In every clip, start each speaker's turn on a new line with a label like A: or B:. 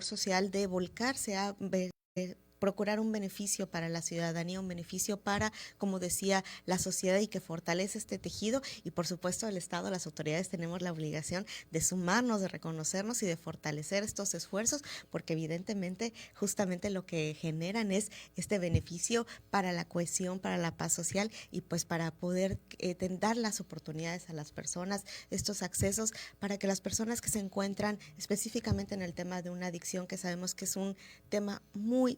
A: social de volcarse a procurar un beneficio para la ciudadanía, un beneficio para, como decía, la sociedad y que fortalece este tejido y por supuesto el Estado, las autoridades tenemos la obligación de sumarnos, de reconocernos y de fortalecer estos esfuerzos porque evidentemente justamente lo que generan es este beneficio para la cohesión, para la paz social y pues para poder dar las oportunidades a las personas, estos accesos para que las personas que se encuentran específicamente en el tema de una adicción que sabemos que es un tema muy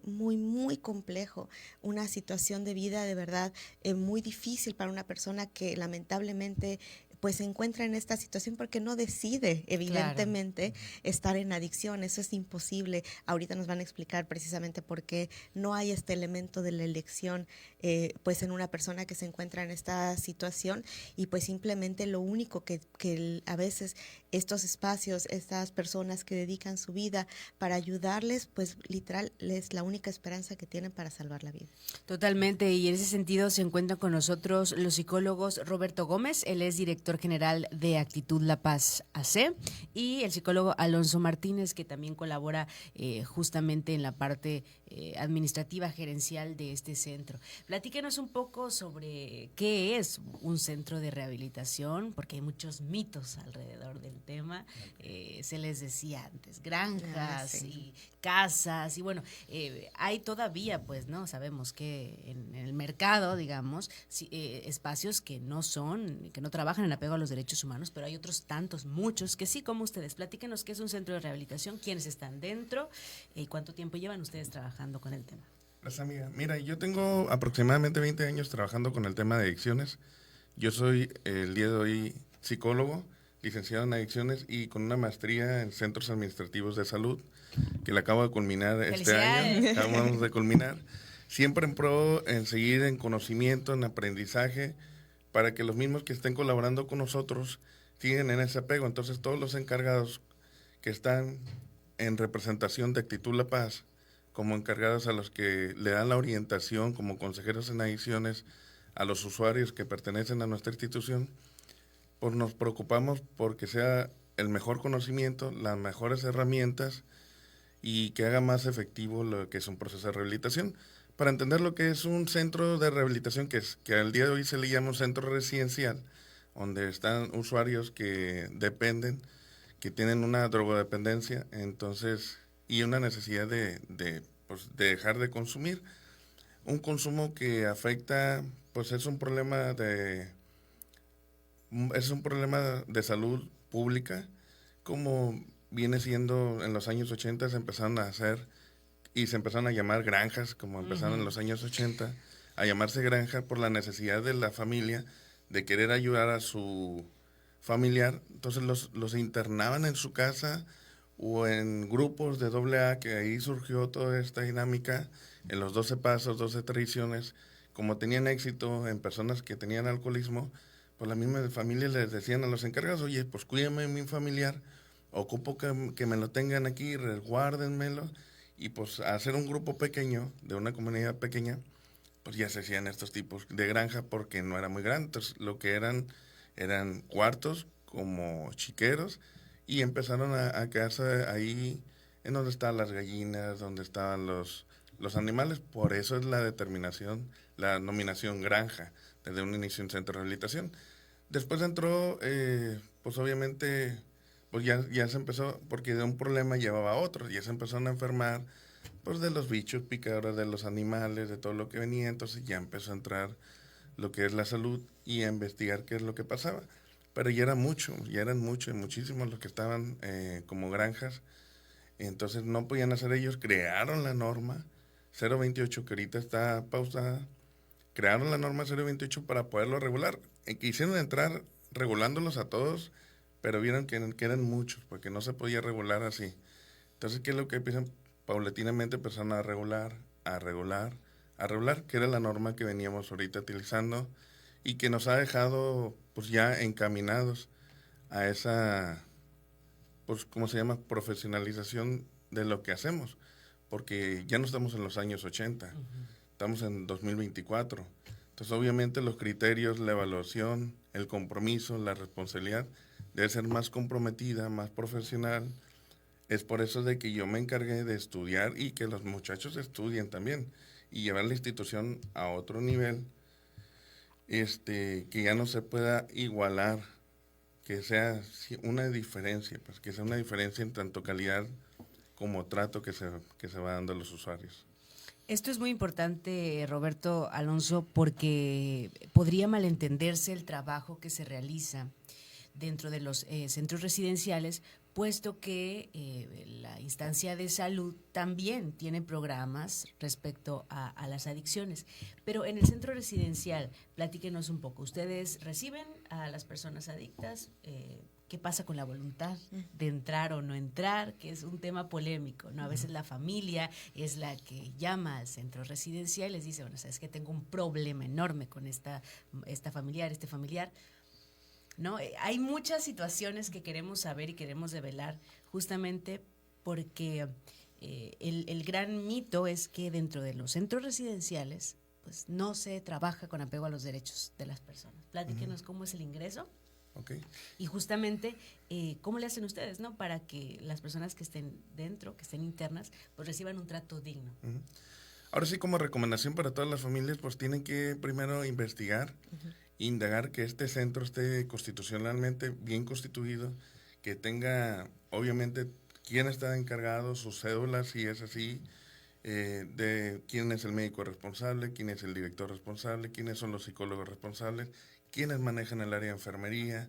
A: complejo, una situación de vida de verdad muy difícil para una persona que lamentablemente pues se encuentra en esta situación porque no decide
B: Claro.
A: evidentemente estar en adicción, eso es imposible. Ahorita nos van a explicar precisamente por qué no hay este elemento de la elección pues en una persona que se encuentra en esta situación y pues simplemente lo único que a veces estos espacios, estas personas que dedican su vida para ayudarles, pues literal es la única esperanza que tienen para salvar la vida.
B: Totalmente, y en ese sentido se encuentran con nosotros los psicólogos Roberto Gómez, él es director general de Actitud La Paz AC, y el psicólogo Alonso Martínez, que también colabora justamente en la parte administrativa gerencial de este centro. Platíquenos un poco sobre qué es un centro de rehabilitación, porque hay muchos mitos alrededor del tema. Se les decía antes, granjas
A: Sí.
B: y casas, y bueno, hay todavía, pues, ¿no? Sabemos que en el mercado, digamos, espacios que no son, que no trabajan en apego a los derechos humanos, pero hay otros tantos, muchos, que sí, como ustedes. Platíquenos qué es un centro de rehabilitación, quiénes están dentro y cuánto tiempo llevan ustedes trabajando con el tema.
C: Gracias, amiga. Mira, yo tengo aproximadamente 20 años trabajando con el tema de adicciones. Yo soy el día de hoy psicólogo, licenciado en adicciones y con una maestría en centros administrativos de salud, que la acabo de culminar este año.
B: ¡Felicidades!
C: Acabamos de culminar. Siempre en pro en seguir en conocimiento, en aprendizaje, para que los mismos que estén colaborando con nosotros sigan en ese apego. Entonces, todos los encargados que están en representación de Actitud La Paz, como encargados a los que le dan la orientación como consejeros en adicciones a los usuarios que pertenecen a nuestra institución, pues nos preocupamos porque sea el mejor conocimiento, las mejores herramientas y que haga más efectivo lo que es un proceso de rehabilitación. Para entender lo que es un centro de rehabilitación, que al día de hoy se le llama un centro residencial, donde están usuarios que dependen, que tienen una drogodependencia, entonces, y una necesidad pues, de dejar de consumir. Un consumo que afecta, pues es un problema de salud pública, como viene siendo en los años 80 se empezaron a hacer y se empezaron a llamar granjas, como empezaron en
B: Ujú.
C: los años 80 a llamarse granja por la necesidad de la familia de querer ayudar a su familiar. Entonces los internaban en su casa o en grupos de doble A, que ahí surgió toda esta dinámica, en los 12 pasos, 12 tradiciones. Como tenían éxito en personas que tenían alcoholismo, pues la misma familia les decían a los encargados, oye, pues cuídame mi familiar, ocupo que me lo tengan aquí, resguárdenmelo, y pues hacer un grupo pequeño, de una comunidad pequeña, pues ya se hacían estos tipos de granja porque no era muy grande. Entonces lo que eran cuartos como chiqueros y empezaron a quedarse ahí en donde estaban las gallinas, donde estaban los animales. Por eso es la determinación, la nominación granja, desde un inicio en centro de rehabilitación. Después entró, pues obviamente, pues ya se empezó, porque de un problema llevaba a otro, ya se empezaron a enfermar, pues de los bichos picadores, de los animales, de todo lo que venía, entonces ya empezó a entrar lo que es la salud y a investigar qué es lo que pasaba. Pero ya era mucho, ya eran muchos, muchísimos los que estaban como granjas, entonces no podían hacer ellos, crearon la norma 028 que ahorita está pausada, crearon la norma 028 para poderlo regular. Quisieron entrar regulándolos a todos, pero vieron que eran muchos, porque no se podía regular así. Entonces, ¿qué es lo que empiezan? Paulatinamente empezaron a regular, a regular, a regular, que era la norma que veníamos ahorita utilizando y que nos ha dejado pues ya encaminados a esa, pues, ¿cómo se llama? Profesionalización de lo que hacemos, porque ya no estamos en los años 80, estamos en 2024. Entonces, obviamente los criterios, la evaluación, el compromiso, la responsabilidad debe ser más comprometida, más profesional, Es por eso de que yo me encargué de estudiar y que los muchachos estudien también y llevar la institución a otro nivel, que ya no se pueda igualar, que sea una diferencia, pues que sea una diferencia en tanto calidad como trato que se va dando a los usuarios.
B: Esto es muy importante, Roberto Alonso, porque podría malentenderse el trabajo que se realiza dentro de los centros residenciales, puesto que la instancia de salud también tiene programas respecto a las adicciones. Pero en el centro residencial, platíquenos un poco. ¿Ustedes reciben a las personas adictas? ¿Qué pasa con la voluntad de entrar o no entrar? Que es un tema polémico, ¿no? A veces la familia es la que llama al centro residencial y les dice, bueno, sabes que tengo un problema enorme con este familiar, ¿no? Hay muchas situaciones que queremos saber y queremos develar justamente porque el gran mito es que dentro de los centros residenciales pues no se trabaja con apego a los derechos de las personas. Platíquenos cómo es el ingreso.
C: Okay.
B: Y justamente, ¿cómo le hacen ustedes, no? Para que las personas que estén dentro, que estén internas, pues reciban un trato digno.
C: Uh-huh. Ahora sí, como recomendación para todas las familias, pues tienen que primero investigar, indagar que este centro esté constitucionalmente bien constituido, que tenga, obviamente, quién está encargado, sus cédulas, si es así, de quién es el médico responsable, quién es el director responsable, quiénes son los psicólogos responsables, quiénes manejan el área de enfermería.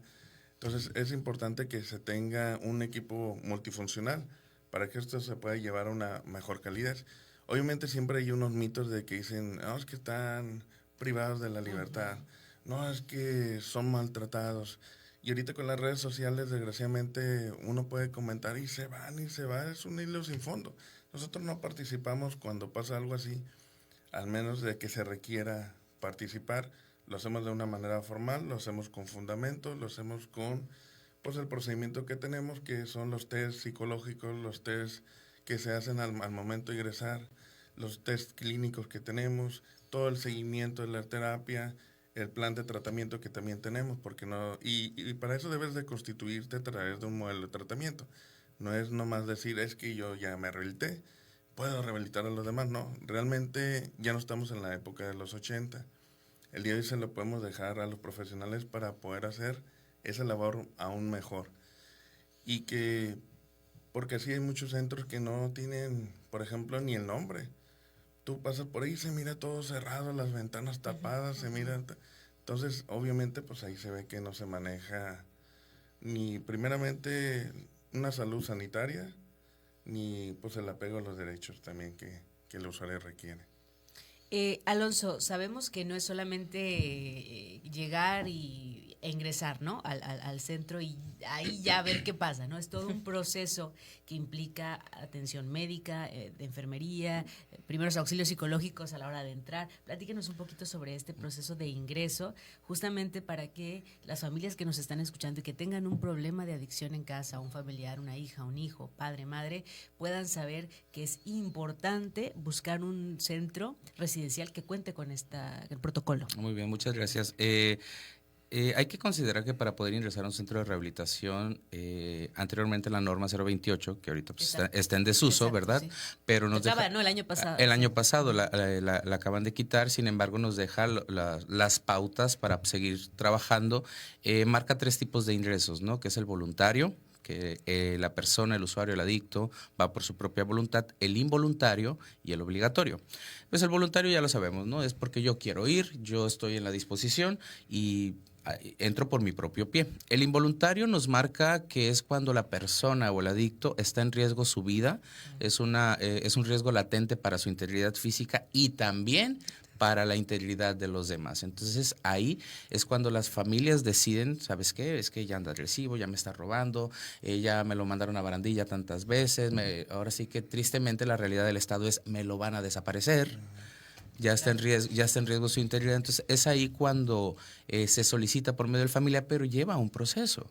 C: Entonces es importante que se tenga un equipo multifuncional para que esto se pueda llevar a una mejor calidad. Obviamente siempre hay unos mitos de que dicen, no, es que están privados de la libertad, no, es que son maltratados. Y ahorita con las redes sociales, desgraciadamente, uno puede comentar y se va, es un hilo sin fondo. Nosotros no participamos cuando pasa algo así, al menos de que se requiera participar. Lo hacemos de una manera formal, lo hacemos con fundamento, lo hacemos con pues el procedimiento que tenemos, que son los test psicológicos, los test que se hacen al momento de ingresar, los test clínicos que tenemos, todo el seguimiento de la terapia, el plan de tratamiento que también tenemos, porque no y para eso debes de constituirte a través de un modelo de tratamiento. No es nomás decir, es que yo ya me rehabilité, puedo rehabilitar a los demás. No, realmente ya no estamos en la época de los 80. El día de hoy se lo podemos dejar a los profesionales para poder hacer esa labor aún mejor. Y que, porque así hay muchos centros que no tienen, por ejemplo, ni el nombre. Tú pasas por ahí y se mira todo cerrado, las ventanas tapadas, se mira. Entonces, obviamente, pues ahí se ve que no se maneja ni primeramente una salud sanitaria, ni pues el apego a los derechos también que el usuario requiere.
B: Alonso, sabemos que no es solamente llegar e ingresar, ¿no? al centro y ahí ya ver qué pasa, ¿no? Es todo un proceso que implica atención médica, de enfermería, primeros auxilios psicológicos a la hora de entrar. Platíquenos un poquito sobre este proceso de ingreso, justamente para que las familias que nos están escuchando y que tengan un problema de adicción en casa, un familiar, una hija, un hijo, padre, madre, puedan saber que es importante buscar un centro residencial que cuente con el protocolo.
D: Muy bien, muchas gracias. Hay que considerar que para poder ingresar a un centro de rehabilitación, anteriormente la norma 028, que ahorita pues está en desuso, exacto, ¿verdad? Sí. Pero nos
B: deja, ¿no? El año pasado.
D: El año pasado la acaban de quitar, sin embargo nos deja las pautas para seguir trabajando. Marca 3 tipos de ingresos, ¿no? Que es el voluntario, que la persona, el usuario, el adicto, va por su propia voluntad, el involuntario y el obligatorio. Pues el voluntario ya lo sabemos, ¿no? Es porque yo quiero ir, yo estoy en la disposición y entro por mi propio pie. El involuntario nos marca que es cuando la persona o el adicto está en riesgo su vida, es un riesgo latente para su integridad física y también para la integridad de los demás. Entonces ahí es cuando las familias deciden, ¿sabes qué? Es que ya anda agresivo, ya me está robando, ya me lo mandaron a barandilla tantas veces, ahora sí que tristemente la realidad del Estado es me lo van a desaparecer. Ya está en riesgo su integridad. Entonces es ahí cuando se solicita por medio del familiar, pero lleva un proceso.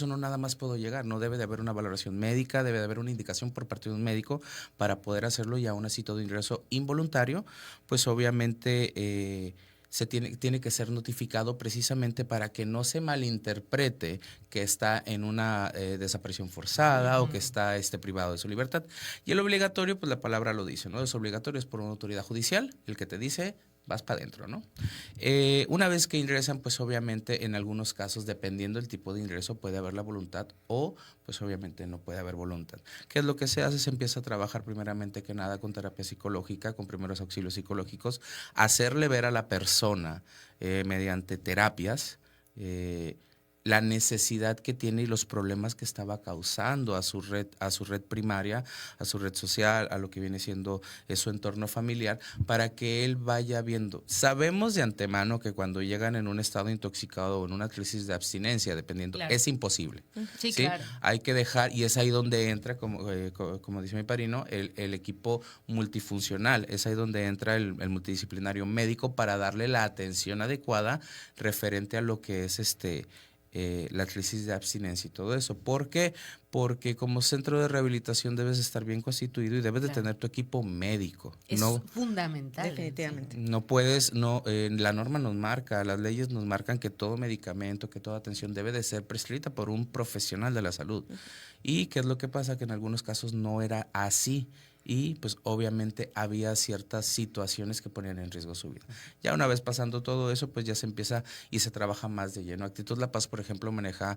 D: No nada más puedo llegar, no debe de haber una valoración médica, debe de haber una indicación por parte de un médico para poder hacerlo, y aún así todo ingreso involuntario, pues obviamente tiene que ser notificado precisamente para que no se malinterprete que está en una desaparición forzada o que está privado de su libertad. Y el obligatorio, pues la palabra lo dice, ¿no? Es obligatorio, es por una autoridad judicial, el que te dice vas para adentro, ¿no? Una vez que ingresan, pues obviamente en algunos casos, dependiendo del tipo de ingreso, puede haber la voluntad o pues obviamente no puede haber voluntad. ¿Qué es lo que se hace? Se empieza a trabajar primeramente que nada con terapia psicológica, con primeros auxilios psicológicos, hacerle ver a la persona mediante terapias la necesidad que tiene y los problemas que estaba causando a su red primaria, a su red social, a lo que viene siendo su entorno familiar, para que él vaya viendo. Sabemos de antemano que cuando llegan en un estado intoxicado o en una crisis de abstinencia, dependiendo, claro, es imposible.
B: Sí, claro.
D: Hay que dejar, y es ahí donde entra, como dice mi padrino, el equipo multifuncional. Es ahí donde entra el multidisciplinario médico para darle la atención adecuada referente a lo que es la crisis de abstinencia y todo eso. ¿Por qué? Porque como centro de rehabilitación debes estar bien constituido y debes de tener tu equipo médico.
B: Es fundamental.
A: Definitivamente.
D: No puedes, la norma nos marca, las leyes nos marcan que todo medicamento, que toda atención debe de ser prescrita por un profesional de la salud. ¿Y qué es lo que pasa? Que en algunos casos no era así. Y pues obviamente había ciertas situaciones que ponían en riesgo su vida. Ya una vez pasando todo eso, pues ya se empieza y se trabaja más de lleno. Actitud La Paz, por ejemplo, maneja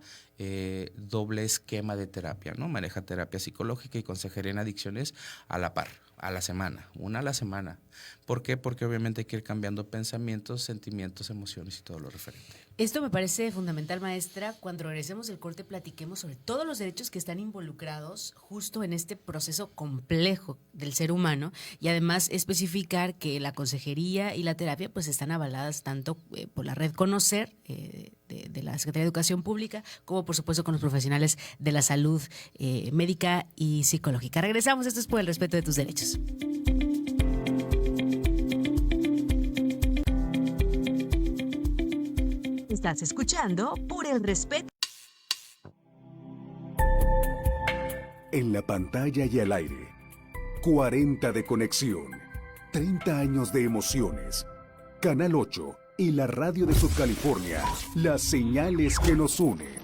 D: doble esquema de terapia, ¿no? Maneja terapia psicológica y consejería en adicciones a la par, a la semana, una a la semana. ¿Por qué? Porque obviamente hay que ir cambiando pensamientos, sentimientos, emociones y todo lo referente.
B: Esto me parece fundamental, maestra. Cuando regresemos del corte platiquemos sobre todos los derechos que están involucrados justo en este proceso complejo del ser humano y además especificar que la consejería y la terapia pues están avaladas tanto por la red Conocer de la Secretaría de Educación Pública como por supuesto con los profesionales de la salud médica y psicológica. Regresamos, esto es por el respeto de tus derechos.
E: Estás escuchando Por el Respeto.
F: En la pantalla y al aire, 40 de conexión, 30 años de emociones. Canal 8 y la radio de Subcalifornia, las señales que nos unen.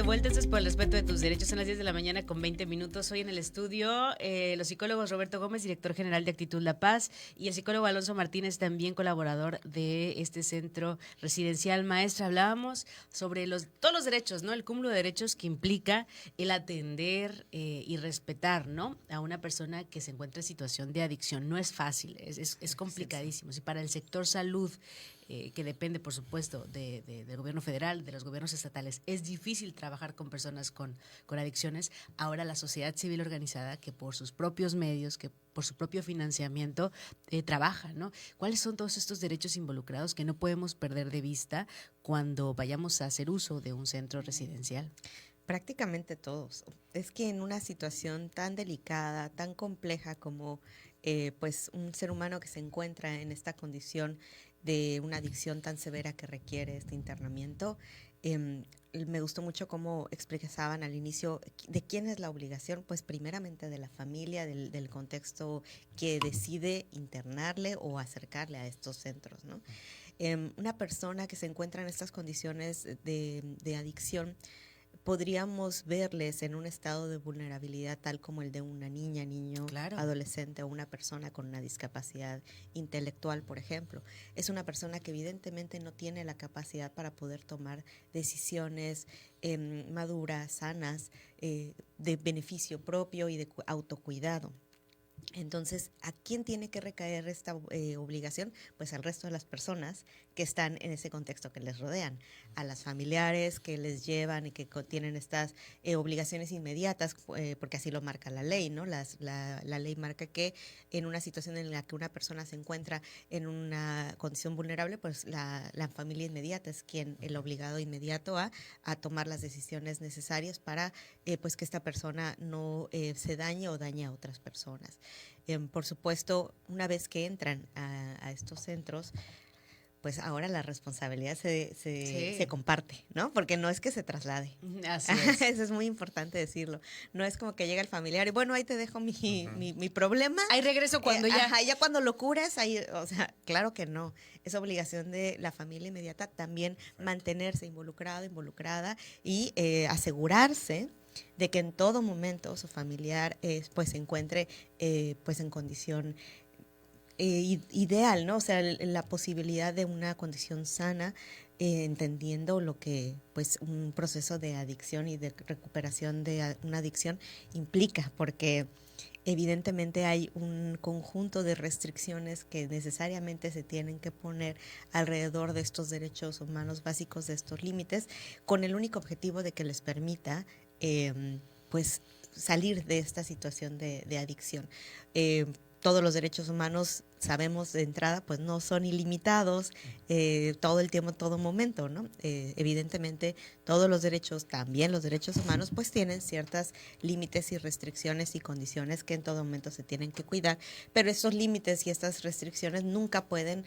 B: vuelta, esto es por el respeto de tus derechos. Son las 10 de la mañana con 20 minutos. Hoy en el estudio, los psicólogos Roberto Gómez, director general de Actitud La Paz, y el psicólogo Alonso Martínez, también colaborador de este centro residencial. Maestra, hablábamos sobre todos los derechos, ¿no? El cúmulo de derechos que implica el atender y respetar, ¿no? A una persona que se encuentra en situación de adicción. No es fácil, es complicadísimo. Y para el sector salud, que depende, por supuesto, del gobierno federal, de los gobiernos estatales, es difícil trabajar con personas con adicciones. Ahora la sociedad civil organizada, que por sus propios medios, que por su propio financiamiento, trabaja, ¿no? ¿Cuáles son todos estos derechos involucrados que no podemos perder de vista cuando vayamos a hacer uso de un centro residencial?
A: Prácticamente todos. Es que en una situación tan delicada, tan compleja como pues un ser humano que se encuentra en esta condición de una adicción tan severa que requiere este internamiento, me gustó mucho cómo expresaban al inicio de quién es la obligación, pues primeramente de la familia, del contexto que decide internarle o acercarle a estos centros, ¿no? Una persona que se encuentra en estas condiciones de adicción, podríamos verles en un estado de vulnerabilidad tal como el de una niña, niño,
B: Claro.
A: adolescente o una persona con una discapacidad intelectual, por ejemplo. Es una persona que evidentemente no tiene la capacidad para poder tomar decisiones maduras, sanas, de beneficio propio y de autocuidado. Entonces, ¿a quién tiene que recaer esta obligación? Pues al resto de las personas que están en ese contexto que les rodean, a las familiares que les llevan y que tienen estas obligaciones inmediatas, porque así lo marca la ley, ¿no? La ley marca que en una situación en la que una persona se encuentra en una condición vulnerable, pues la familia inmediata es el obligado inmediato a tomar las decisiones necesarias para pues que esta persona no se dañe o dañe a otras personas. Por supuesto, una vez que entran a estos centros, pues ahora la responsabilidad se comparte, ¿no? Porque no es que se traslade.
B: Así es.
A: Eso es muy importante decirlo. No es como que llega el familiar y bueno, ahí te dejo mi problema.
B: Ahí regreso cuando ya.
A: Ajá, ya cuando lo cures, ahí, o sea, claro que no. Es obligación de la familia inmediata también mantenerse involucrada y asegurarse de que en todo momento su familiar pues se encuentre pues en condición ideal, ¿no? O sea, la posibilidad de una condición sana, entendiendo lo que pues un proceso de adicción y de recuperación de una adicción implica, porque evidentemente hay un conjunto de restricciones que necesariamente se tienen que poner alrededor de estos derechos humanos básicos, de estos límites, con el único objetivo de que les permita pues salir de esta situación de adicción. Todos los derechos humanos, sabemos de entrada, pues no son ilimitados todo el tiempo, todo momento, ¿no? Evidentemente, todos los derechos, también los derechos humanos, pues tienen ciertos límites y restricciones y condiciones que en todo momento se tienen que cuidar, pero estos límites y estas restricciones nunca pueden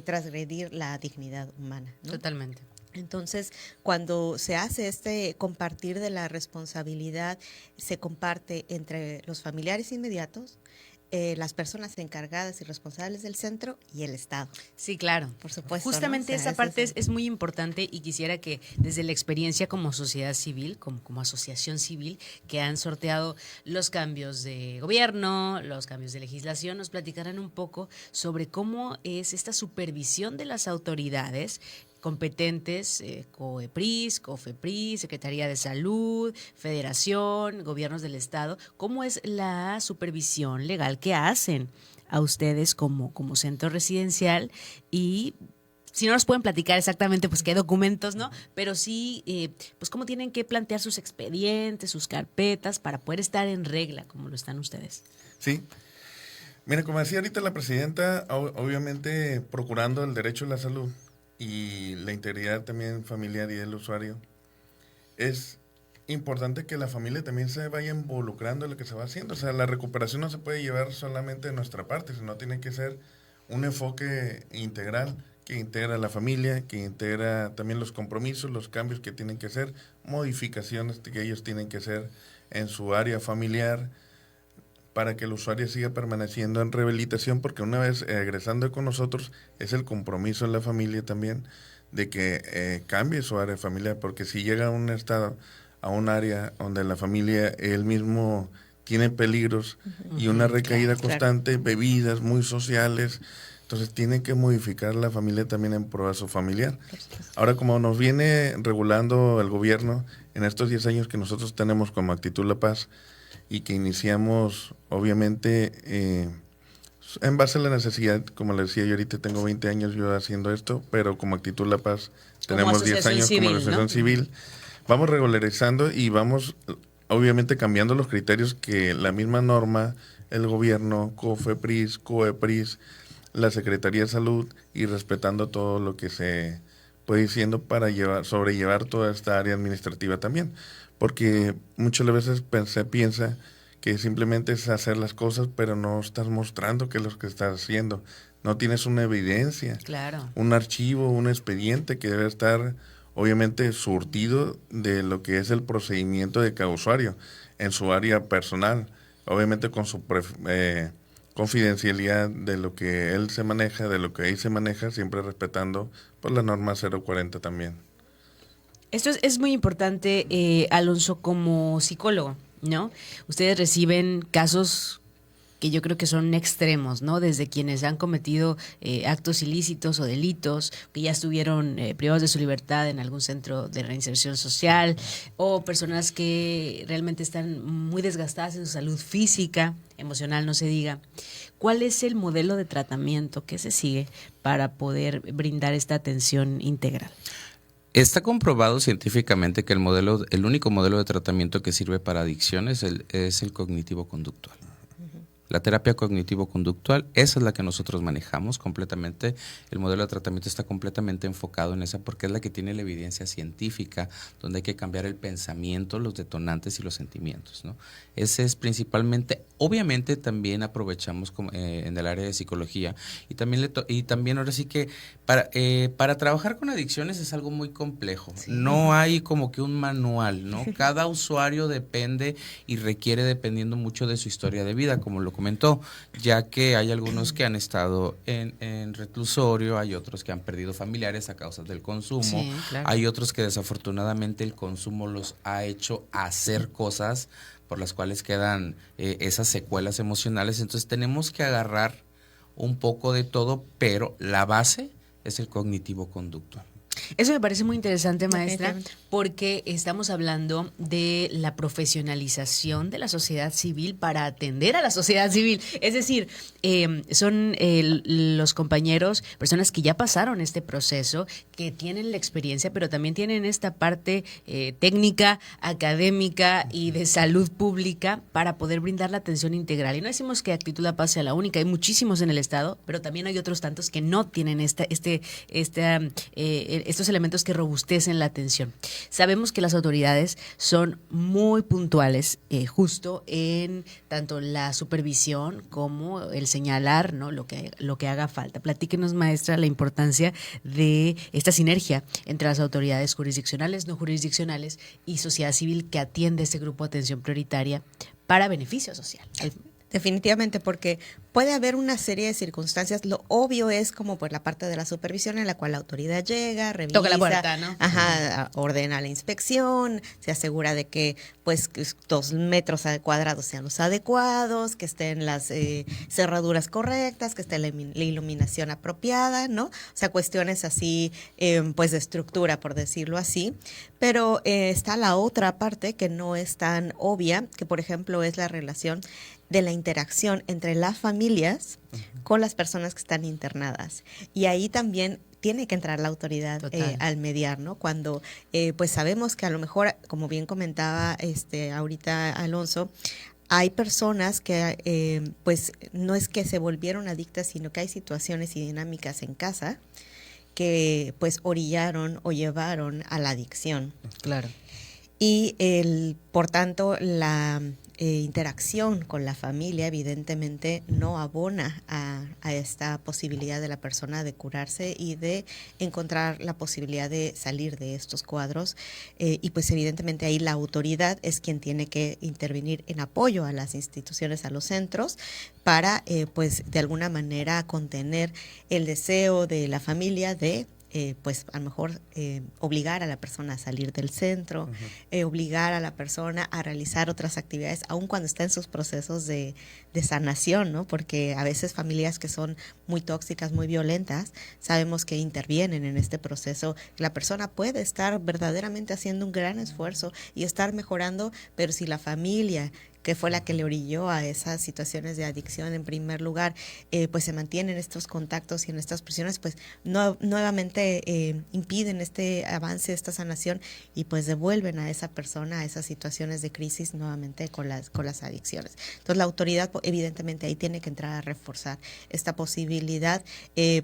A: transgredir la dignidad humana, ¿no?
B: Totalmente.
A: Entonces, cuando se hace este compartir de la responsabilidad, se comparte entre los familiares inmediatos, las personas encargadas y responsables del centro y el Estado.
B: Sí, claro.
A: Por supuesto.
B: Justamente,
A: ¿no? O sea,
B: esa parte es muy importante y quisiera que desde la experiencia como sociedad civil, como asociación civil, que han sorteado los cambios de gobierno, los cambios de legislación, nos platicaran un poco sobre cómo es esta supervisión de las autoridades competentes, COEPRIS, COFEPRIS, Secretaría de Salud, Federación, gobiernos del Estado. ¿Cómo es la supervisión legal que hacen a ustedes como centro residencial? Y si no nos pueden platicar exactamente pues qué documentos, ¿no? Pero sí, pues cómo tienen que plantear sus expedientes, sus carpetas para poder estar en regla como lo están ustedes.
C: Sí. Mira, como decía ahorita la presidenta, obviamente procurando el derecho a la salud y la integridad también familiar y del usuario, es importante que la familia también se vaya involucrando en lo que se va haciendo. O sea, la recuperación no se puede llevar solamente de nuestra parte, sino tiene que ser un enfoque integral que integra a la familia, que integra también los compromisos, los cambios que tienen que hacer, modificaciones que ellos tienen que hacer en su área familiar, para que el usuario siga permaneciendo en rehabilitación, porque una vez egresando con nosotros es el compromiso en la familia también de que cambie su área familiar, porque si llega a un estado a un área donde la familia, él mismo tiene peligros y una recaída constante, bebidas muy sociales. Entonces tiene que modificar la familia también en pro a su familiar. Ahora, como nos viene regulando el gobierno en estos 10 años que nosotros tenemos como Actitud La Paz y que iniciamos, obviamente, en base a la necesidad, como le decía, yo ahorita tengo 20 años yo haciendo esto, pero como Actitud La Paz tenemos 10 años como asociación civil. Vamos regularizando y vamos, obviamente, cambiando los criterios que la misma norma, el gobierno, COFEPRIS, COEPRIS, la Secretaría de Salud, y respetando todo lo que se puede diciendo para sobrellevar toda esta área administrativa también. Porque muchas veces se piensa que simplemente es hacer las cosas, pero no estás mostrando qué es lo que estás haciendo. No tienes una evidencia,
B: Claro.
C: un archivo, un expediente que debe estar obviamente surtido de lo que es el procedimiento de cada usuario en su área personal, obviamente con su confidencialidad de lo que él se maneja, de lo que ahí se maneja, siempre respetando pues la norma 040 también.
B: Esto es muy importante, Alonso, como psicólogo, ¿no? Ustedes reciben casos que yo creo que son extremos, ¿no? Desde quienes han cometido actos ilícitos o delitos, que ya estuvieron privados de su libertad en algún centro de reinserción social, o personas que realmente están muy desgastadas en su salud física, emocional, no se diga. ¿Cuál es el modelo de tratamiento que se sigue para poder brindar esta atención integral?
D: Está comprobado científicamente que el único modelo de tratamiento que sirve para adicciones es el cognitivo-conductual. La terapia cognitivo-conductual, esa es la que nosotros manejamos completamente. El modelo de tratamiento está completamente enfocado en esa porque es la que tiene la evidencia científica, donde hay que cambiar el pensamiento, los detonantes y los sentimientos, ¿no? Ese es principalmente, obviamente también aprovechamos en el área de psicología y también ahora sí que para trabajar con adicciones es algo muy complejo. Sí. No hay como que un manual, ¿no? Cada usuario depende y requiere dependiendo mucho de su historia de vida, como lo comentó, ya que hay algunos que han estado en reclusorio, hay otros que han perdido familiares a causa del consumo, sí, claro. Hay otros que desafortunadamente el consumo los ha hecho hacer cosas por las cuales quedan esas secuelas emocionales. Entonces tenemos que agarrar un poco de todo, pero la base es el cognitivo-conductual.
B: Eso me parece muy interesante, maestra, porque estamos hablando de la profesionalización de la sociedad civil para atender a la sociedad civil. Es decir, son los compañeros, personas que ya pasaron este proceso, que tienen la experiencia, pero también tienen esta parte técnica, académica y de salud pública para poder brindar la atención integral. Y no decimos que Actitud La Paz sea la única, hay muchísimos en el Estado, pero también hay otros tantos que no tienen estos elementos que robustecen la atención. Sabemos que las autoridades son muy puntuales justo en tanto la supervisión como el señalar, ¿no? lo que haga falta. Platíquenos, maestra, la importancia de esta sinergia entre las autoridades jurisdiccionales, no jurisdiccionales y sociedad civil que atiende este grupo de atención prioritaria para beneficio social.
A: Definitivamente, porque puede haber una serie de circunstancias. Lo obvio es como por la parte de la supervisión en la cual la autoridad llega, revisa,
B: toca la puerta, ¿no?
A: Ordena la inspección, se asegura de que pues 2 metros cuadrados sean los adecuados, que estén las cerraduras correctas, que esté la iluminación apropiada, ¿no? O sea, cuestiones así, pues de estructura, por decirlo así. Pero está la otra parte que no es tan obvia, que por ejemplo es la relación de la interacción entre las familias con las personas que están internadas. Y ahí también tiene que entrar la autoridad al mediar, ¿no? Cuando pues sabemos que a lo mejor, como bien comentaba ahorita Alonso, hay personas que pues no es que se volvieron adictas, sino que hay situaciones y dinámicas en casa que pues orillaron o llevaron a la adicción.
B: Claro.
A: Y por tanto la interacción con la familia evidentemente no abona a esta posibilidad de la persona de curarse y de encontrar la posibilidad de salir de estos cuadros, y pues evidentemente ahí la autoridad es quien tiene que intervenir en apoyo a las instituciones, a los centros, para pues de alguna manera contener el deseo de la familia de pues a lo mejor obligar a la persona a salir del centro, obligar a la persona a realizar otras actividades, aun cuando está en sus procesos de sanación, ¿no? Porque a veces familias que son muy tóxicas, muy violentas, sabemos que intervienen en este proceso. La persona puede estar verdaderamente haciendo un gran esfuerzo y estar mejorando, pero si la familia, que fue la que le orilló a esas situaciones de adicción en primer lugar, pues se mantienen estos contactos y en estas presiones, pues nuevamente impiden este avance, esta sanación, y pues devuelven a esa persona a esas situaciones de crisis nuevamente con las adicciones. Entonces la autoridad evidentemente ahí tiene que entrar a reforzar esta posibilidad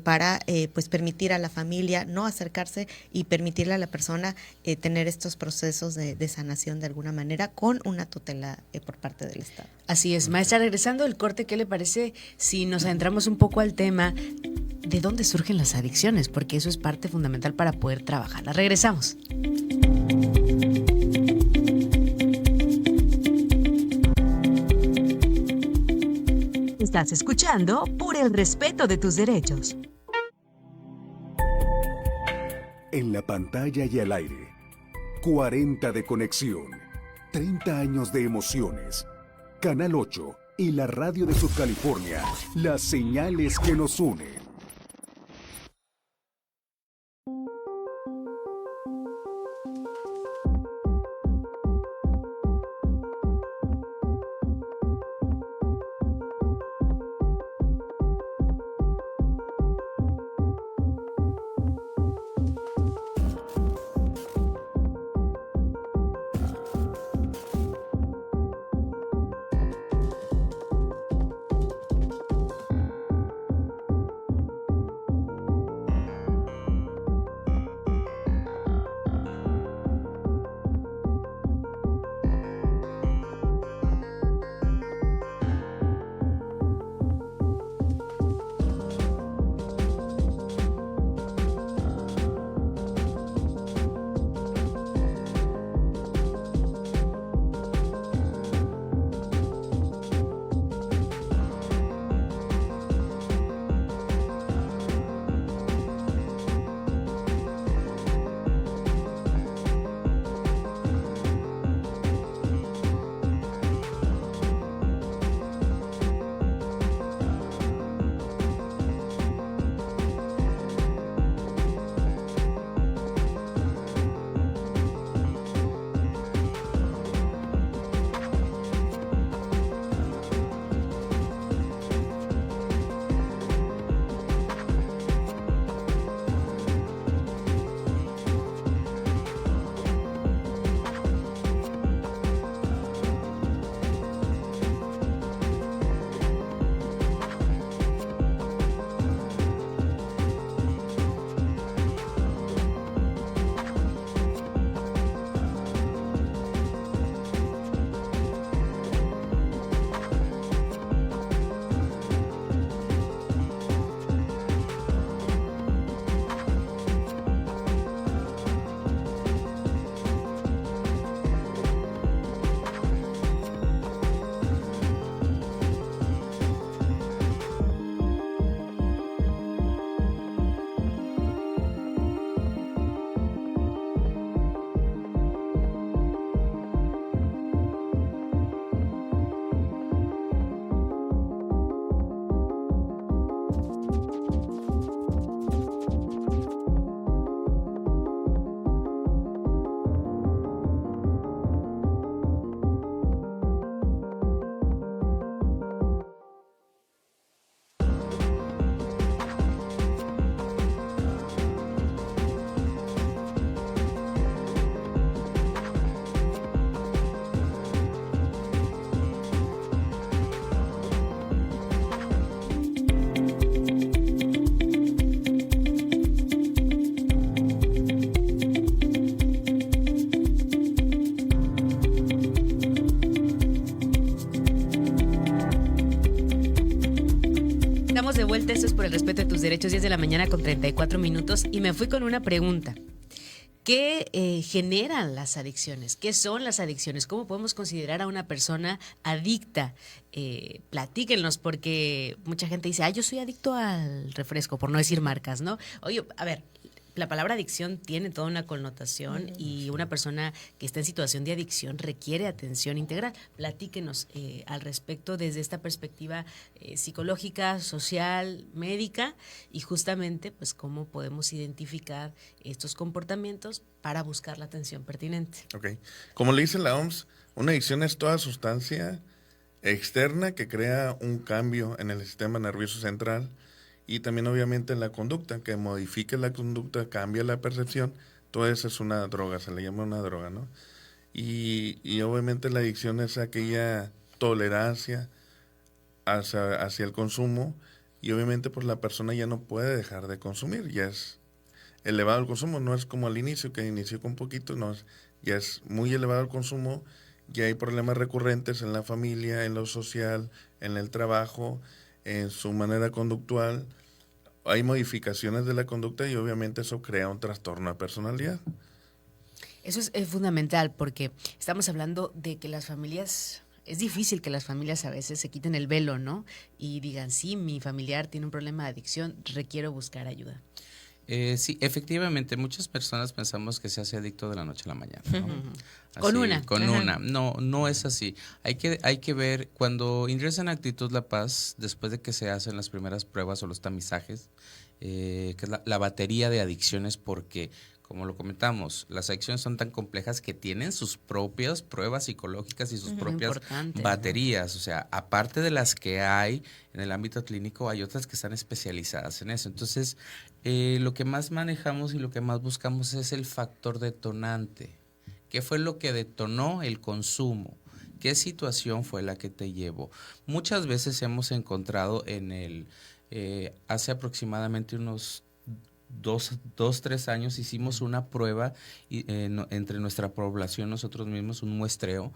A: para pues permitir a la familia no acercarse y permitirle a la persona tener estos procesos de sanación de alguna manera con una tutela por parte del Estado.
B: Así es. Maestra, regresando del corte, ¿qué le parece si nos adentramos un poco al tema de dónde surgen las adicciones? Porque eso es parte fundamental para poder trabajarlas. Regresamos.
E: Estás escuchando Por el Respeto de tus Derechos.
F: En la pantalla y al aire, 40 de conexión, 30 años de emociones. Canal 8 y la radio de Subcalifornia, las señales que nos unen.
B: Estamos de vuelta, esto es Por el Respeto de tus Derechos, 10 de la mañana con 34 minutos, y me fui con una pregunta. ¿Qué generan las adicciones? ¿Qué son las adicciones? ¿Cómo podemos considerar a una persona adicta? Platíquenos, porque mucha gente dice, yo soy adicto al refresco, por no decir marcas, ¿no? Oye, a ver, la palabra adicción tiene toda una connotación y una persona que está en situación de adicción requiere atención integral. Platíquenos al respecto desde esta perspectiva psicológica, social, médica y justamente pues cómo podemos identificar estos comportamientos para buscar la atención pertinente.
C: Ok. Como le dice la OMS, una adicción es toda sustancia externa que crea un cambio en el sistema nervioso central y también obviamente en la conducta, que modifique la conducta, cambia la percepción. Todo eso es una droga, se le llama una droga, ¿no? Y obviamente la adicción es aquella tolerancia hacia el consumo y obviamente pues la persona ya no puede dejar de consumir, ya es elevado el consumo, no es como al inicio, que inició con poquito, no, ya es muy elevado el consumo, ya hay problemas recurrentes en la familia, en lo social, en el trabajo, en su manera conductual, hay modificaciones de la conducta y obviamente eso crea un trastorno de personalidad.
B: Eso es fundamental porque estamos hablando de que las familias, es difícil que las familias a veces se quiten el velo, ¿no? Y digan, sí, mi familiar tiene un problema de adicción, requiero buscar ayuda.
D: Sí, efectivamente, muchas personas pensamos que se hace adicto de la noche a la mañana, ¿no? Así,
B: Con una.
D: Con una. No es así. Hay que ver, cuando ingresan a Actitud La Paz, después de que se hacen las primeras pruebas o los tamizajes, que es la batería de adicciones, porque, como lo comentamos, las adicciones son tan complejas que tienen sus propias pruebas psicológicas y sus propias baterías. O sea, aparte de las que hay en el ámbito clínico, hay otras que están especializadas en eso. Entonces, lo que más manejamos y lo que más buscamos es el factor detonante. ¿Qué fue lo que detonó el consumo? ¿Qué situación fue la que te llevó? Muchas veces hemos encontrado hace aproximadamente unos 3 años hicimos una prueba entre nuestra población, nosotros mismos, un muestreo,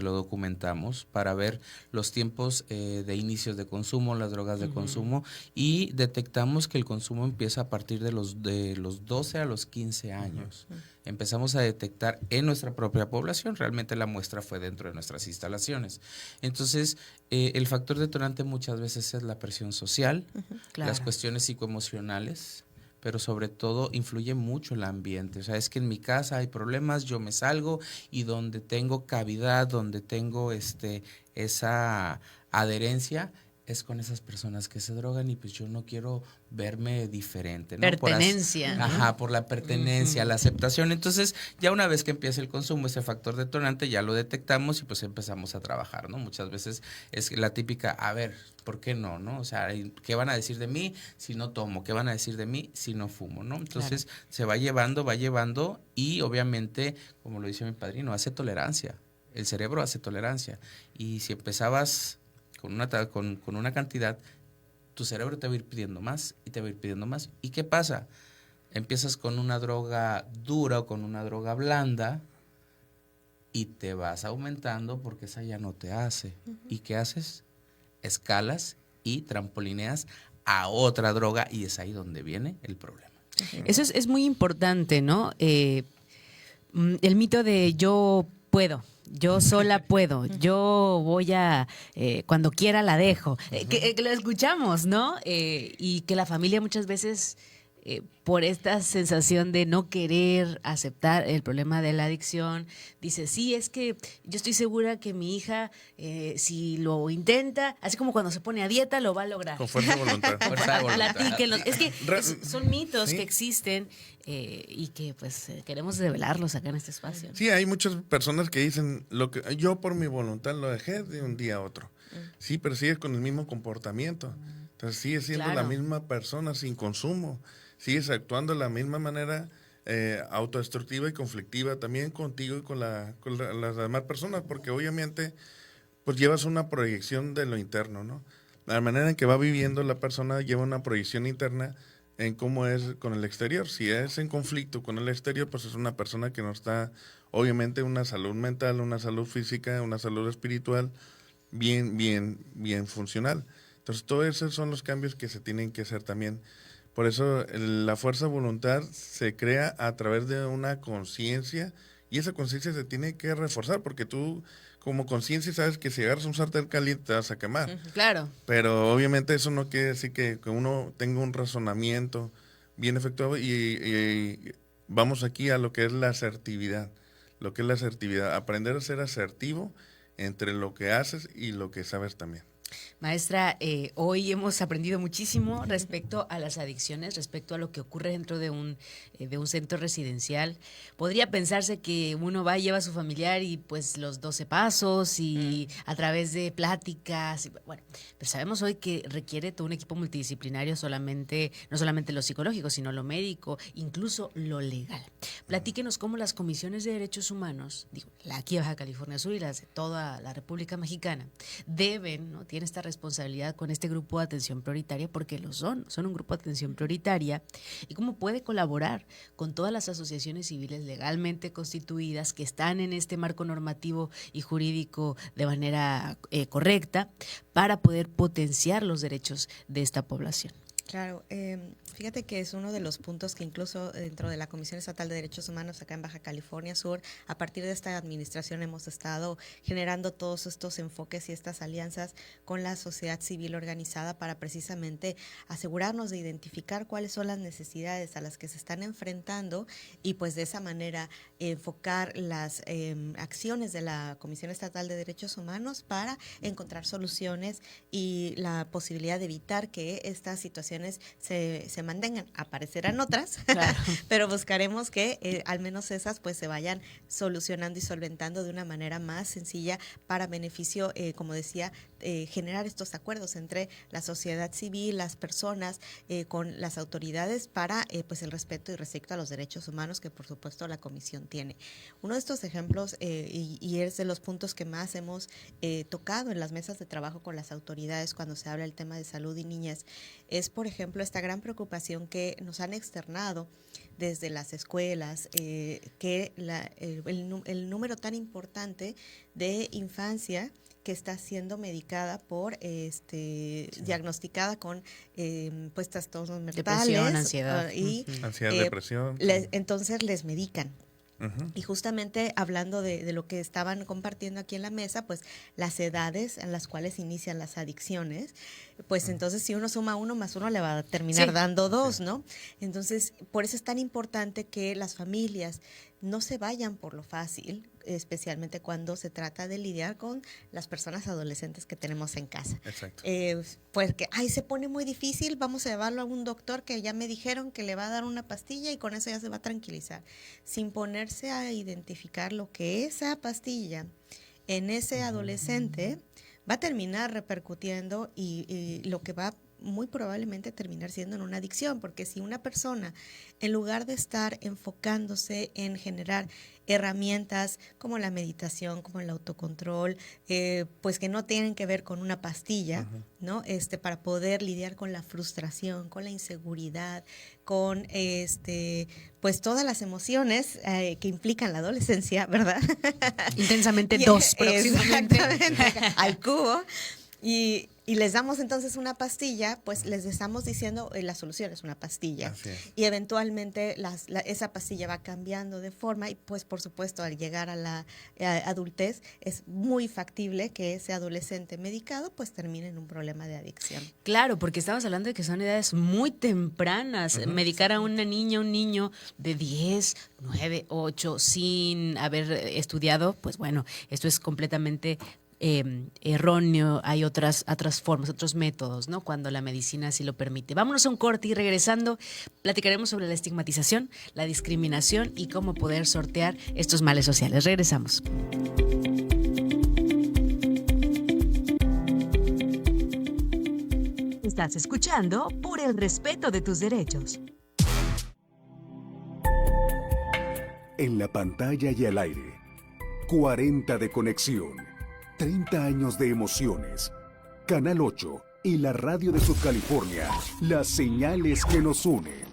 D: lo documentamos para ver los tiempos de inicios de consumo, las drogas de consumo, y detectamos que el consumo empieza a partir de los 12 a los 15 años. Empezamos a detectar en nuestra propia población, realmente la muestra fue dentro de nuestras instalaciones. Entonces, el factor detonante muchas veces es la presión social, las cuestiones psicoemocionales, pero sobre todo influye mucho el ambiente. O sea, es que en mi casa hay problemas, yo me salgo y donde tengo cavidad, donde tengo esa adherencia, es con esas personas que se drogan y pues yo no quiero verme diferente, ¿no?
B: Pertenencia.
D: Por la pertenencia, la aceptación. Entonces, ya una vez que empieza el consumo, ese factor detonante, ya lo detectamos y pues empezamos a trabajar, ¿no? Muchas veces es la típica, a ver, ¿por qué no, no? O sea, ¿qué van a decir de mí si no tomo? ¿Qué van a decir de mí si no fumo, no? Entonces, se va llevando y obviamente, como lo dice mi padrino, hace tolerancia. El cerebro hace tolerancia. Y si empezabas con una cantidad, tu cerebro te va a ir pidiendo más y te va a ir pidiendo más. ¿Y qué pasa? Empiezas con una droga dura o con una droga blanda y te vas aumentando porque esa ya no te hace. ¿Y qué haces? Escalas y trampolineas a otra droga y es ahí donde viene el problema.
B: Eso es muy importante, ¿no? El mito de yo puedo. Yo sola puedo, yo voy cuando quiera la dejo, que lo escuchamos, ¿no? Y que la familia muchas veces, por esta sensación de no querer aceptar el problema de la adicción, dice, sí, es que yo estoy segura que mi hija, si lo intenta, así como cuando se pone a dieta, lo va a lograr.
C: Con fuerza de voluntad.
B: Platíquenlos. Es que son mitos que existen y que pues queremos develarlos acá en este espacio.
C: Sí, hay muchas personas que dicen, yo por mi voluntad lo dejé de un día a otro. Sí, pero sigue con el mismo comportamiento. Entonces sigue siendo la misma persona sin consumo. Sigues actuando de la misma manera autodestructiva y conflictiva también contigo y con las demás personas, porque obviamente pues llevas una proyección de lo interno, ¿no? La manera en que va viviendo la persona lleva una proyección interna en cómo es con el exterior. Si es en conflicto con el exterior, pues es una persona que no está, obviamente, una salud mental, una salud física, una salud espiritual bien funcional. Entonces, todos esos son los cambios que se tienen que hacer también. Por eso la fuerza de voluntad se crea a través de una conciencia y esa conciencia se tiene que reforzar porque tú como conciencia sabes que si agarras un sartén caliente te vas a quemar.
B: Claro.
C: Pero obviamente eso no quiere decir que uno tenga un razonamiento bien efectuado y vamos aquí a lo que es la asertividad. Lo que es la asertividad, aprender a ser asertivo entre lo que haces y lo que sabes también.
B: Maestra, hoy hemos aprendido muchísimo respecto a las adicciones, respecto a lo que ocurre dentro de un centro residencial. Podría pensarse que uno va, lleva a su familiar y pues los 12 pasos y a través de pláticas, bueno, pero sabemos hoy que requiere todo un equipo multidisciplinario, no solamente lo psicológico, sino lo médico, incluso lo legal. Platíquenos cómo las comisiones de derechos humanos, la aquí de Baja California Sur y las de toda la República Mexicana, ¿no? Tienen esta responsabilidad con este grupo de atención prioritaria, porque son un grupo de atención prioritaria, y cómo puede colaborar con todas las asociaciones civiles legalmente constituidas que están en este marco normativo y jurídico de manera correcta para poder potenciar los derechos de esta población.
A: Claro, fíjate que es uno de los puntos que incluso dentro de la Comisión Estatal de Derechos Humanos acá en Baja California Sur, a partir de esta administración hemos estado generando todos estos enfoques y estas alianzas con la sociedad civil organizada para precisamente asegurarnos de identificar cuáles son las necesidades a las que se están enfrentando y pues de esa manera enfocar las acciones de la Comisión Estatal de Derechos Humanos para encontrar soluciones y la posibilidad de evitar que estas situaciones se mantengan. Aparecerán otras, claro. Pero buscaremos que al menos esas pues se vayan solucionando y solventando de una manera más sencilla para beneficio, como decía, generar estos acuerdos entre la sociedad civil, las personas, con las autoridades para pues el respeto y respeto a los derechos humanos que por supuesto la comisión tiene. Uno de estos ejemplos y es de los puntos que más hemos tocado en las mesas de trabajo con las autoridades cuando se habla del tema de salud y niñez es, por ejemplo, esta gran preocupación que nos han externado desde las escuelas, que el número tan importante de infancia que está siendo medicada por, diagnosticada con pues trastornos mentales.
B: Depresión, ansiedad.
C: Ansiedad, depresión.
A: Entonces les medican. Y justamente hablando de lo que estaban compartiendo aquí en la mesa, pues las edades en las cuales inician las adicciones, pues entonces si uno suma 1 más 1 le va a terminar dando 2, ¿no? Entonces, por eso es tan importante que las familias no se vayan por lo fácil, especialmente cuando se trata de lidiar con las personas adolescentes que tenemos en casa.
C: Exacto.
A: Pues que, se pone muy difícil, vamos a llevarlo a un doctor que ya me dijeron que le va a dar una pastilla y con eso ya se va a tranquilizar, sin ponerse a identificar lo que esa pastilla en ese adolescente va a terminar repercutiendo y lo que va muy probablemente terminar siendo en una adicción, porque si una persona, en lugar de estar enfocándose en generar herramientas como la meditación, como el autocontrol, pues que no tienen que ver con una pastilla, ¿no? Para poder lidiar con la frustración, con la inseguridad, con pues todas las emociones que implican la adolescencia, ¿verdad?
B: Intensamente 2 próximamente.
A: Al cubo. Y les damos entonces una pastilla, pues les estamos diciendo la solución es una pastilla.
C: Así es.
A: Y eventualmente esa pastilla va cambiando de forma y pues por supuesto al llegar a la adultez es muy factible que ese adolescente medicado pues termine en un problema de adicción.
B: Claro, porque estamos hablando de que son edades muy tempranas. Medicar a una niña, un niño de 10, 9, 8 sin haber estudiado, pues bueno, esto es completamente erróneo. Hay otras formas, otros métodos, ¿no? Cuando la medicina así lo permite. Vámonos a un corte y regresando platicaremos sobre la estigmatización, la discriminación y cómo poder sortear estos males sociales. Regresamos.
E: Estás escuchando Por el Respeto de tus Derechos.
F: En la pantalla y al aire, 40 de conexión. 30 años de emociones. Canal 8 y la radio de Subcalifornia. Las señales que nos unen.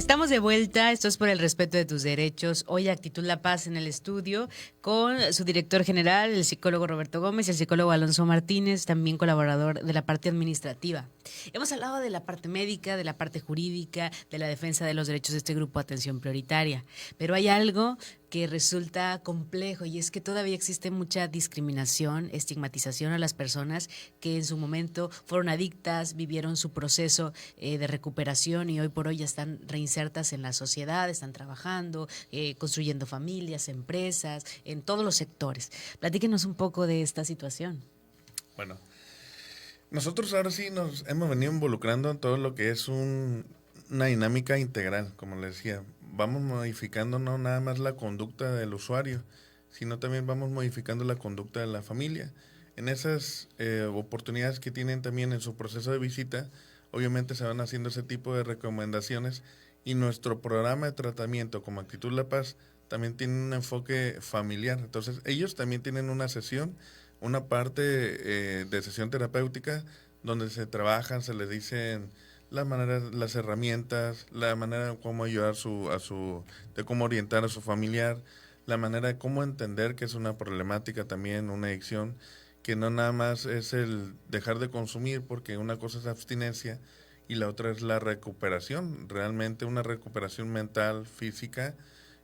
B: Estamos de vuelta, esto es por el respeto de tus derechos. Hoy Actitud La Paz en el estudio con su director general, el psicólogo Roberto Gómez, y el psicólogo Alonso Martínez, también colaborador de la parte administrativa. Hemos hablado de la parte médica, de la parte jurídica, de la defensa de los derechos de este grupo de atención prioritaria, pero hay algo que resulta complejo y es que todavía existe mucha discriminación, estigmatización a las personas que en su momento fueron adictas, vivieron su proceso de recuperación y hoy por hoy ya están reinsertas en la sociedad, están trabajando, construyendo familias, empresas, en todos los sectores. Platíquenos un poco de esta situación.
C: Bueno, nosotros ahora sí nos hemos venido involucrando en todo lo que es una dinámica integral, como les decía. Vamos modificando no nada más la conducta del usuario, sino también vamos modificando la conducta de la familia. En esas oportunidades que tienen también en su proceso de visita, obviamente se van haciendo ese tipo de recomendaciones y nuestro programa de tratamiento como Actitud La Paz también tiene un enfoque familiar. Entonces ellos también tienen una sesión, una parte de sesión terapéutica donde se trabajan, se les dicen las maneras, las herramientas, la manera de cómo ayudar de cómo orientar a su familiar, la manera de cómo entender que es una problemática también, una adicción, que no nada más es el dejar de consumir, porque una cosa es abstinencia y la otra es la recuperación, realmente una recuperación mental, física,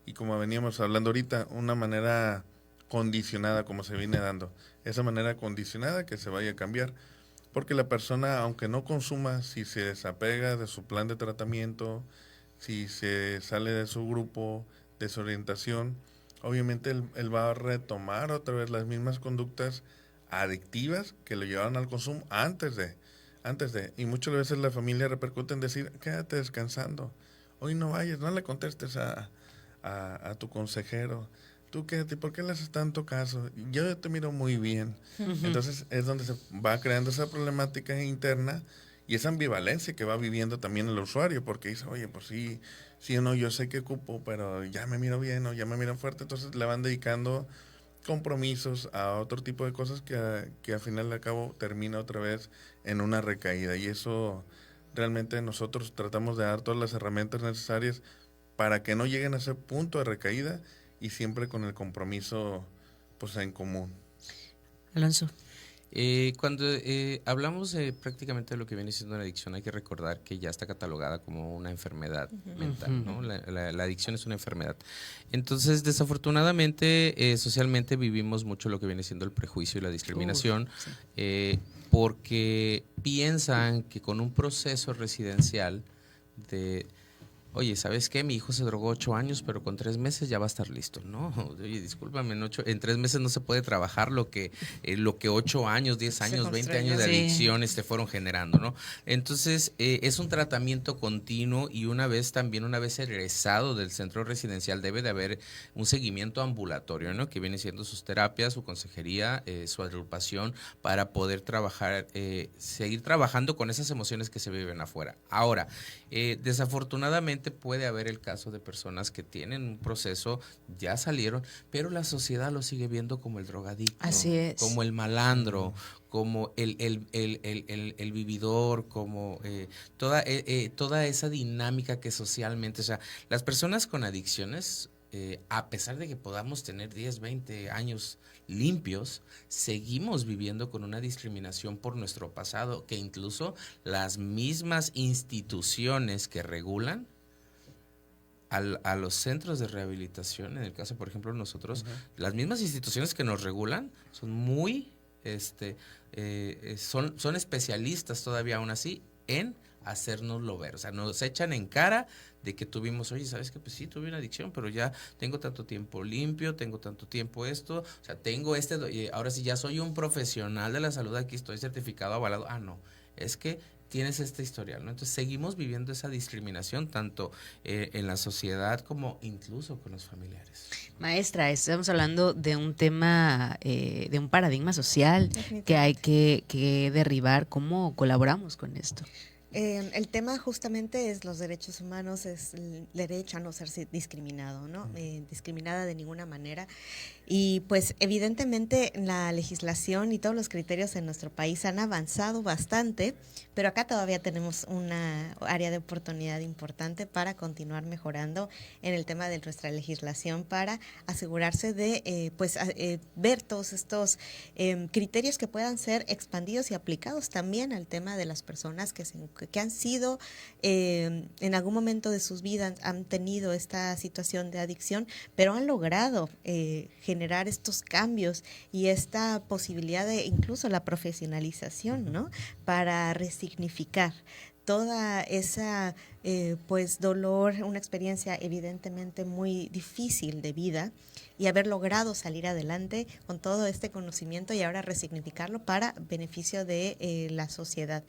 C: y como veníamos hablando ahorita, una manera condicionada como se viene dando, esa manera condicionada que se vaya a cambiar. Porque la persona, aunque no consuma, si se desapega de su plan de tratamiento, si se sale de su grupo, de su orientación, obviamente él va a retomar otra vez las mismas conductas adictivas que lo llevaban al consumo antes de. Y muchas veces la familia repercute en decir, quédate descansando, hoy no vayas, no le contestes a tu consejero. ¿Tú qué? ¿Por qué le haces tanto caso? Yo te miro muy bien. Entonces es donde se va creando esa problemática interna y esa ambivalencia que va viviendo también el usuario, porque dice, oye, pues sí o no, yo sé que ocupo, pero ya me miro bien o ya me miran fuerte. Entonces le van dedicando compromisos a otro tipo de cosas que al final de cabo termina otra vez en una recaída. Y eso realmente nosotros tratamos de dar todas las herramientas necesarias para que no lleguen a ese punto de recaída y siempre con el compromiso pues en común.
B: Alonso.
D: Cuando hablamos prácticamente de lo que viene siendo una adicción, hay que recordar que ya está catalogada como una enfermedad mental, ¿no? La adicción es una enfermedad. Entonces, desafortunadamente, socialmente vivimos mucho lo que viene siendo el prejuicio y la discriminación, porque piensan que con un proceso residencial de... Oye, ¿sabes qué? Mi hijo se drogó 8 años, pero con 3 meses ya va a estar listo. No, oye, discúlpame, en 3 meses no se puede trabajar lo que 8 años, 10 años, 20 años de adicciones te fueron generando, ¿no? Entonces, es un tratamiento continuo y una vez egresado del centro residencial debe de haber un seguimiento ambulatorio, ¿no? Que viene siendo sus terapias, su consejería, su agrupación para poder trabajar, seguir trabajando con esas emociones que se viven afuera. Ahora, desafortunadamente puede haber el caso de personas que tienen un proceso, ya salieron, pero la sociedad lo sigue viendo como el drogadicto,
B: así es,
D: como el malandro, como el vividor, como toda esa dinámica que socialmente, o sea, las personas con adicciones, a pesar de que podamos tener 10, 20 años limpios, seguimos viviendo con una discriminación por nuestro pasado, que incluso las mismas instituciones que regulan a los centros de rehabilitación, en el caso, por ejemplo, nosotros, las mismas instituciones que nos regulan son muy, son especialistas todavía aún así en hacérnoslo ver. O sea, nos echan en cara de que tuvimos, oye, ¿sabes qué? Pues sí, tuve una adicción, pero ya tengo tanto tiempo limpio, tengo tanto tiempo esto, o sea, tengo ahora sí ya soy un profesional de la salud, aquí estoy certificado, avalado. Ah, no, es que tienes este historial, ¿no? Entonces seguimos viviendo esa discriminación tanto en la sociedad como incluso con los familiares.
B: Maestra, estamos hablando de un tema, de un paradigma social que hay que derribar. ¿Cómo colaboramos con esto?
A: El tema justamente es los derechos humanos, es el derecho a no ser discriminado, ¿no? Discriminada de ninguna manera. Y pues evidentemente la legislación y todos los criterios en nuestro país han avanzado bastante, pero acá todavía tenemos una área de oportunidad importante para continuar mejorando en el tema de nuestra legislación, para asegurarse de ver todos estos criterios que puedan ser expandidos y aplicados también al tema de las personas que han sido en algún momento de sus vidas, han tenido esta situación de adicción, pero han logrado generar estos cambios y esta posibilidad de incluso la profesionalización, ¿no? Para resignificar toda esa dolor, una experiencia evidentemente muy difícil de vida, y haber logrado salir adelante con todo este conocimiento y ahora resignificarlo para beneficio de la sociedad.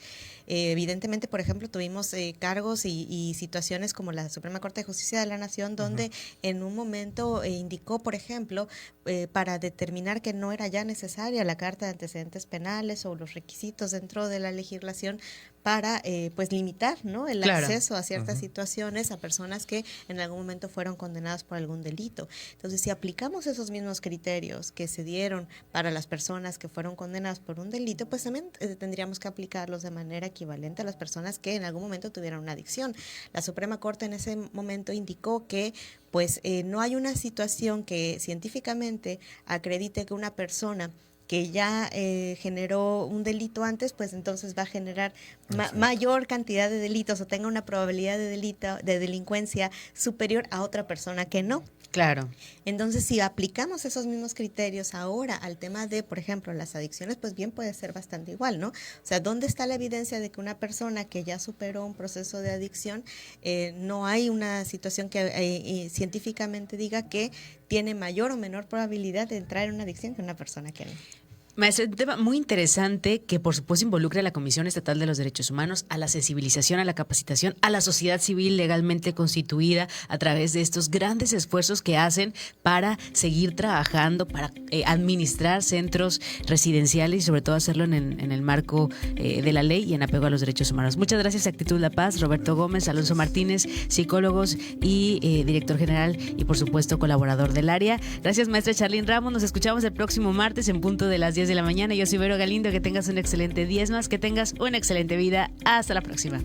A: Evidentemente, por ejemplo, tuvimos cargos y situaciones como la Suprema Corte de Justicia de la Nación, donde en un momento indicó, por ejemplo, para determinar que no era ya necesaria la carta de antecedentes penales o los requisitos dentro de la legislación para limitar, ¿no?, el acceso a ciertas situaciones a personas que en algún momento fueron condenadas por algún delito. Entonces, si aplicamos esos mismos criterios que se dieron para las personas que fueron condenadas por un delito, pues también tendríamos que aplicarlos de manera equivalente a las personas que en algún momento tuvieron una adicción. La Suprema Corte en ese momento indicó que no hay una situación que científicamente acredite que una persona que ya generó un delito antes, pues entonces va a generar mayor cantidad de delitos o tenga una probabilidad de delincuencia superior a otra persona que no.
B: Claro.
A: Entonces, si aplicamos esos mismos criterios ahora al tema de, por ejemplo, las adicciones, pues bien puede ser bastante igual, ¿no? O sea, ¿dónde está la evidencia de que una persona que ya superó un proceso de adicción, no hay una situación que científicamente diga que tiene mayor o menor probabilidad de entrar en una adicción que una persona que no?
B: Maestra, un tema muy interesante que por supuesto involucra a la Comisión Estatal de los Derechos Humanos, a la sensibilización, a la capacitación, a la sociedad civil legalmente constituida a través de estos grandes esfuerzos que hacen para seguir trabajando, para administrar centros residenciales y sobre todo hacerlo en el marco de la ley y en apego a los derechos humanos. Muchas gracias a Actitud La Paz, Roberto Gómez, Alonso Martínez, psicólogos y director general y por supuesto colaborador del área. Gracias, maestra Charlyn Ramos. Nos escuchamos el próximo martes en punto de las 10 de la mañana. Yo soy Vero Galindo, que tengas un excelente día, más que tengas una excelente vida. Hasta la próxima.